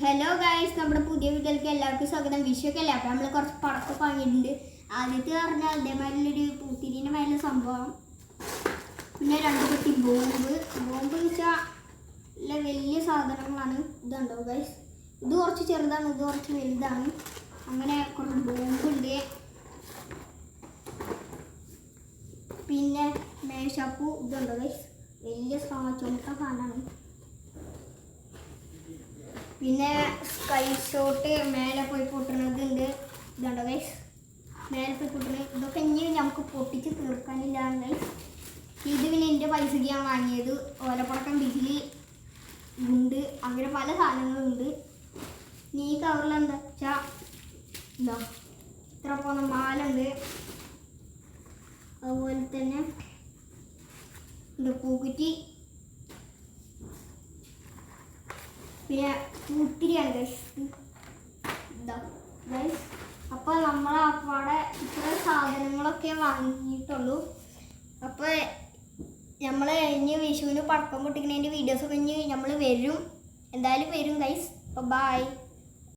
Hello guys, നമ്മുടെ പുതിയ വീട്ടിലേക്ക് എല്ലാവർക്കും സ്വാഗതം. വിഷുവൊക്കെ അല്ലേ, അപ്പോൾ നമ്മൾ കുറച്ച് പടക്കം വാങ്ങിയിട്ടുണ്ട്. ആദ്യത്തെ പറഞ്ഞാൽ അതേമാതിരിയൊരു പൂത്തിരിൻ്റെ മേലെ സംഭവം, പിന്നെ 2 പെട്ടി ബോംബ് എന്ന് വെച്ചാൽ വലിയ സാധനങ്ങളാണ്. ഇതുണ്ടോ ഗൈസ്, ഇത് കുറച്ച് ചെറുതാണ്, ഇത് കുറച്ച് വലുതാണ്. അങ്ങനെ കുറച്ച് ബോംബുണ്ട്. പിന്നെ മേശപ്പൂ, ഇതുണ്ടോ ഗൈസ്, വലിയ ചുമത്ത സാധനമാണ്. പിന്നെ സ്കൈ ഷോട്ട് മേലെ പോയി പൊട്ടുന്നതുണ്ട്. ഇതുണ്ടോ ഗൈസ്, മേലെ പോയി പൊട്ടുന്നത്. ഇതൊക്കെ ഇനി നമുക്ക് പൊട്ടിച്ച് തീർക്കാനില്ല ഗൈസ്. ഇത് പിന്നെ എൻ്റെ പൈസയ്ക്ക് ഞാൻ വാങ്ങിയത്. ഓലപ്പടക്കം ബിജിലി ഉണ്ട്, അങ്ങനെ പല സാധനങ്ങളുണ്ട്. ഇനി ഈ കവറിൽ എന്താ വെച്ചാൽ ഇതാ ഇത്ര പോകുന്ന മാലുണ്ട്. അതുപോലെ തന്നെ പൂക്കുറ്റി, പിന്നെ പൂത്തിരിയാണ് ഗൈസ്. ഇതാ ഗൈസ്, അപ്പോൾ നമ്മൾ അവിടെ ഇത്ര സാധനങ്ങളൊക്കെ വാങ്ങിയിട്ടുള്ളൂ. അപ്പോൾ നമ്മൾ ഇനി വിഷുവിന് പടക്കം പൊട്ടിക്കുന്നതിൻ്റെ വീഡിയോസൊക്കെ ഇനി നമ്മൾ വരും, എന്തായാലും വരും ഗൈസ്. അപ്പോൾ ബൈ.